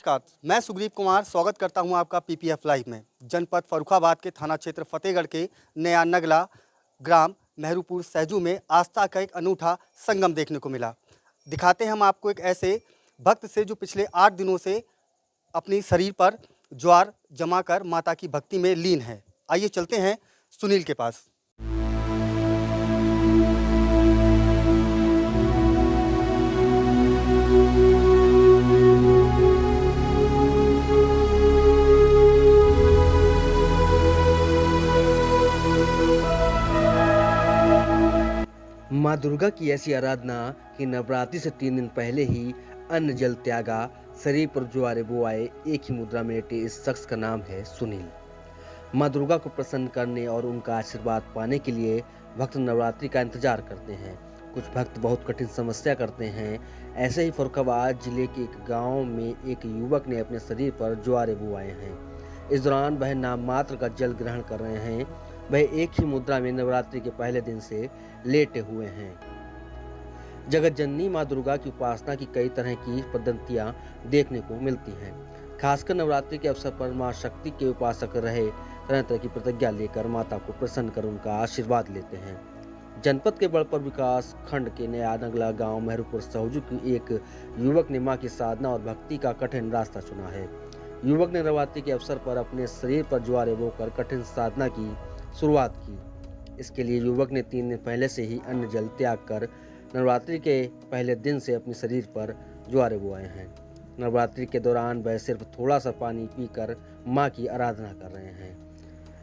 नमस्कार, मैं सुग्रीव कुमार स्वागत करता हूं आपका पीपीएफ लाइव में। जनपद फर्रुखाबाद के थाना क्षेत्र फतेहगढ़ के नया नगला ग्राम मेहरूपुर सहजू में आस्था का एक अनूठा संगम देखने को मिला। दिखाते हैं हम आपको एक ऐसे भक्त से जो पिछले 8 दिनों से अपनी शरीर पर ज्वार जमा कर माता की भक्ति में लीन है। आइए चलते हैं सुनील के पास। माँ दुर्गा की ऐसी आराधना कि नवरात्रि से 3 दिन पहले ही अन्न जल त्यागा, शरीर पर ज्वारे बोआए, एक ही मुद्रा में लेटे इस शख्स का नाम है सुनील। माँ दुर्गा को प्रसन्न करने और उनका आशीर्वाद पाने के लिए भक्त नवरात्रि का इंतजार करते हैं। कुछ भक्त बहुत कठिन समस्या करते हैं। ऐसे ही फर्रुखाबाद जिले के एक गांव में एक युवक ने अपने शरीर पर ज्वारे बोआए हैं। इस दौरान वह नाम मात्र का जल ग्रहण कर रहे हैं। वह एक ही मुद्रा में नवरात्रि के पहले दिन से लेटे हुए हैं। जगत जननी माँ दुर्गा की उपासना की कई तरह की पद्धतियाँ देखने को मिलती हैं। खासकर नवरात्रि के अवसर पर माँ शक्ति के उपासक रहे तरह तरह की प्रतिज्ञा लेकर माता को प्रसन्न कर उनका आशीर्वाद लेते हैं। जनपद के बड़पर विकास खंड के नया नगला गांव मेहरूपुर सहजू की एक युवक ने माँ की साधना और भक्ति का कठिन रास्ता चुना है। युवक ने नवरात्रि के अवसर पर अपने शरीर पर ज्वारे बोकर कठिन साधना की शुरुआत की। इसके लिए युवक ने 3 दिन पहले से ही अन्न जल त्याग कर नवरात्रि के पहले दिन से अपने शरीर पर ज्वारे बोआए हैं। नवरात्रि के दौरान वह सिर्फ थोड़ा सा पानी पीकर मां की आराधना कर रहे हैं।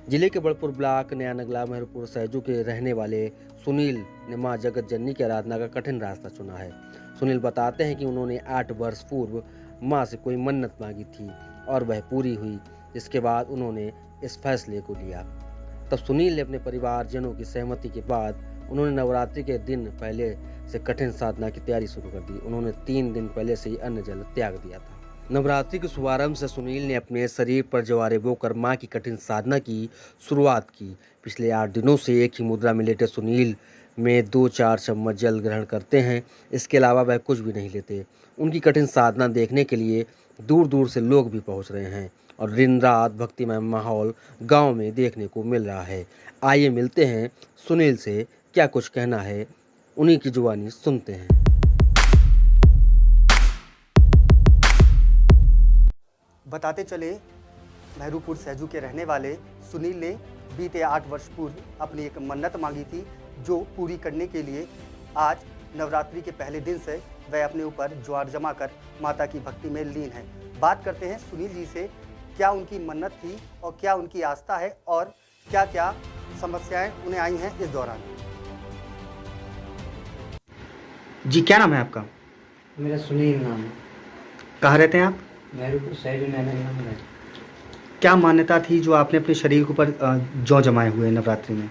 जिले के बड़पुर ब्लॉक नया नगला मेहरूपुर सहजू के रहने वाले सुनील ने मां जगत जननी की आराधना का कठिन रास्ता चुना है। सुनील बताते हैं कि उन्होंने 8 वर्ष पूर्व मां से कोई मन्नत मांगी थी और वह पूरी हुई, जिसके बाद उन्होंने इस फैसले को लिया। तब सुनील ने अपने परिवारजनों की सहमति के बाद उन्होंने नवरात्रि के दिन पहले से कठिन साधना की तैयारी शुरू कर दी। उन्होंने 3 दिन पहले से ही अन्न जल त्याग दिया था। नवरात्रि के शुभारंभ से सुनील ने अपने शरीर पर ज्वारे बोकर मां की कठिन साधना की शुरुआत की। पिछले 8 दिनों से एक ही मुद्रा में लेटे सुनील में 2-4 चम्मच जल ग्रहण करते हैं। इसके अलावा वह कुछ भी नहीं लेते। उनकी कठिन साधना देखने के लिए दूर दूर से लोग भी पहुँच रहे हैं और दिन रात भक्तिमय माहौल गांव में देखने को मिल रहा है। आइए मिलते हैं सुनील से, क्या कुछ कहना है उन्हीं की जुबानी सुनते हैं। बताते चले मेहरूपुर सहजू के रहने वाले सुनील ने बीते 8 वर्ष पूर्व अपनी एक मन्नत मांगी थी, जो पूरी करने के लिए आज नवरात्रि के पहले दिन से वह अपने ऊपर ज्वार जमा कर माता की भक्ति में लीन है। बात करते हैं सुनील जी से, क्या उनकी मन्नत थी और क्या उनकी आस्था है और क्या क्या समस्याएं उन्हें आई हैं इस दौरान। जी, क्या नाम है आपका? मेरा सुनील नाम है। कहाँ रहते हैं आप? मेहरूपुर सहजू नया नाम है। क्या मान्यता थी जो आपने अपने शरीर के ऊपर जौ जमाए हुए नवरात्रि में?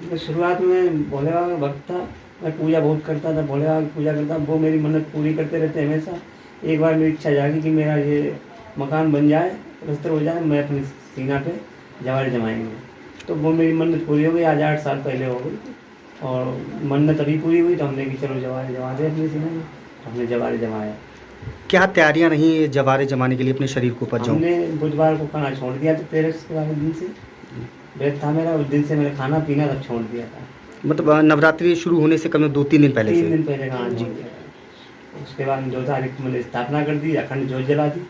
मैं शुरुआत में भोले बाबा का भक्त था। मैं पूजा बहुत करता था, भोले बाबा की पूजा करता। वो मेरी मन्नत पूरी करते रहते हमेशा। एक बार मेरी इच्छा जागी कि मेरा ये मकान बन जाए, प्लस्तर हो जाए, मैं अपनी सीना पे जवारे जमाएंगे। तो वो मेरी मन्नत पूरी हो गई। आज 8 साल पहले हो गई और मन्नत अभी पूरी हुई तो हमने कि चलो जवारे जमा दे अपनी सीना में। हमने जवारे जमाया। क्या तैयारियां रही जवारे जमाने के लिए अपने शरीर को ऊपर? हमने बुधवार को खाना छोड़ दिया था। 13 वाले दिन से व्रत था मेरा, उस दिन से मैंने खाना पीना सब छोड़ दिया था। मतलब नवरात्रि शुरू होने से कम 2-3 दिन पहले? 3 दिन पहले खाना छोड़ दिया था। उसके बाद 2 तारीख को मैंने स्थापना कर दी, अखंड ज्योत जला दी।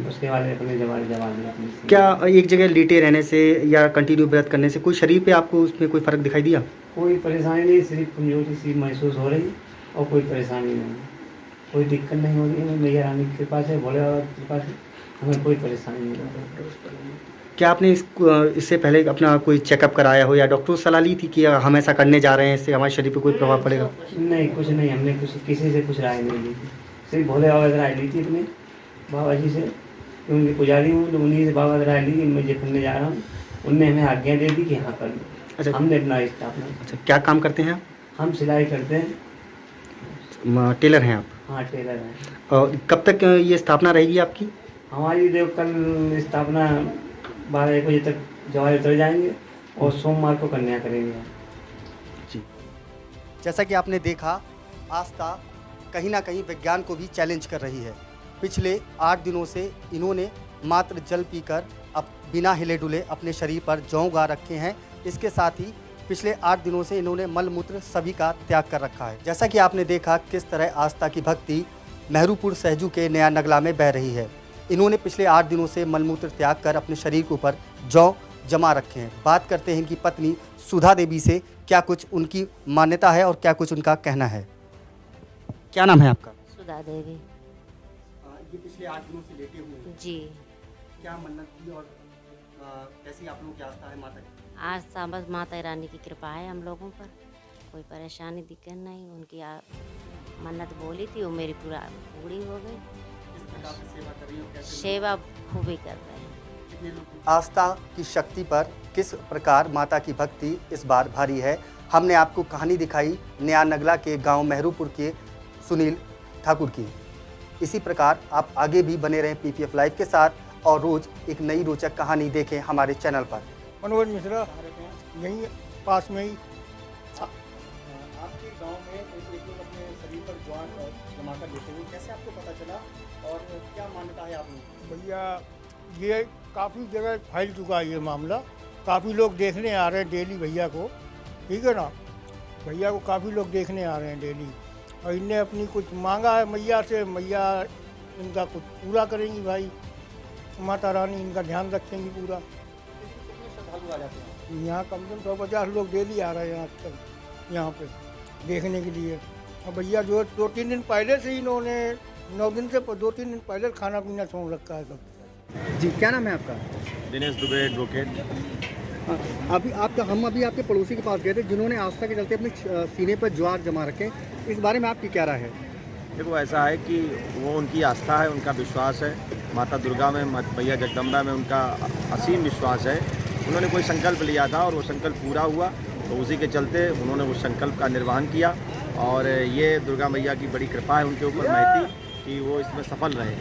उसके बाद अपने जवारे जमा दिए। क्या एक जगह लेटे रहने से या कंटिन्यू व्रत करने से कोई शरीर पे आपको उसमें कोई फर्क दिखाई दिया? कोई परेशानी नहीं, सिर्फ कमजोरी सी महसूस हो रही और कोई परेशानी नहीं, कोई दिक्कत नहीं हो रही है। मैया रानी की कृपा से, भोले बाबा की कृपा से हमें कोई परेशानी नहीं हो रही। क्या आपने इससे पहले अपना कोई चेकअप कराया हो या डॉक्टर से सलाह ली थी कि हम ऐसा करने जा रहे हैं, इससे हमारे शरीर पे कोई प्रभाव पड़ेगा? नहीं, कुछ नहीं। हमने किसी से कुछ राय नहीं ली थी। सिर्फ भोले बाबा से राय ली थी अपने बाबा जी से। उनकी पुजारी हूँ तो उन्हीं से बाबा से राय ली कि मैं ये करने जा रहा हूँ। उनने हमें आज्ञा दे दी कि हाँ कर लो। अच्छा, हमने अपना स्थापना। अच्छा, क्या काम करते हैं आप? हम सिलाई करते हैं। टेलर हैं आप? हाँ, टेलर हैं। और कब तक ये स्थापना रहेगी आपकी? हमारी देव कल स्थापना 12-1 बजे तक जवारे उतर जाएंगे और सोमवार को कन्या करेंगे। जी, जैसा कि आपने देखा, आस्था कहीं ना कहीं विज्ञान को भी चैलेंज कर रही है। पिछले 8 दिनों से इन्होंने मात्र जल पीकर अब बिना हिले डुले अपने शरीर पर जौ उगा रखे हैं। इसके साथ ही पिछले 8 दिनों से इन्होंने मलमूत्र सभी का त्याग कर रखा है। जैसा कि आपने देखा किस तरह आस्था की भक्ति मेहरूपुर सहजू के नया नगला में बह रही है। इन्होंने पिछले 8 दिनों से मलमूत्र त्याग कर अपने शरीर के ऊपर जौ जमा रखे हैं। बात करते हैं इनकी पत्नी सुधा देवी से, क्या कुछ उनकी मान्यता है और क्या कुछ उनका कहना है। क्या नाम है आपका? सुधा देवी। ये पिछले 8 दिनों से लेटे हुए हैं। जी। क्या मन्नत थी और कैसी आप लोगों की आस्था है माता की? आस्था बस माता रानी की कृपा है हम लोगों पर, कोई परेशानी दिक्कत नहीं। उनकी मन्नत बोली थी वो मेरी पूरी हो गई। किस प्रकार से सेवा कर रही हो? कैसे सेवा खूब ही कर रहे हैं। कितने लोग? आस्था की शक्ति पर किस प्रकार माता की भक्ति इस बार भारी है। हमने आपको कहानी दिखाई नया नगला के गांव मेहरूपुर के सुनील ठाकुर की। इसी प्रकार आप आगे भी बने रहें PPF लाइव के साथ और रोज़ एक नई रोचक कहानी देखें हमारे चैनल पर। मनोज मिश्रा, यहीं पास में ही। आपके गांव में एक लोग अपने शरीर पर ज्वार जमा कर लेते हुए, कैसे आपको पता चला और क्या मान्यता है आपने? भैया ये काफ़ी जगह फैल चुका है ये मामला, काफ़ी लोग देखने आ रहे हैं डेली भैया को, ठीक है ना। भैया को काफ़ी लोग देखने आ रहे हैं डेली और इनने अपनी कुछ मांगा है मैया से, मैया इनका कुछ पूरा करेंगी भाई। माता रानी इनका ध्यान रखेंगी पूरा। कितने श्रद्धालु आ जाते हैं? यहाँ कम से कम 150 लोग डेली आ रहे हैं आजकल यहाँ पे देखने के लिए। और भैया जो 2-3 दिन पहले से इन्होंने 9 दिन से 2-3 दिन पहले खाना पीना छोड़ रखा है सब। जी, क्या नाम है आपका? दिनेश दुबे एडवोकेट। अभी आपके पड़ोसी के पास गए थे जिन्होंने आस्था के चलते अपने सीने पर ज्वार जमा रखे। इस बारे में आपकी क्या राय है? देखो, ऐसा है कि वो उनकी आस्था है, उनका विश्वास है। माता दुर्गा में, मैया जगदम्बा में उनका असीम विश्वास है। उन्होंने कोई संकल्प लिया था और वो संकल्प पूरा हुआ, तो उसी के चलते उन्होंने उस संकल्प का निर्वहन किया। और ये दुर्गा मैया की बड़ी कृपा है उनके ऊपर महती कि वो इसमें सफल रहे।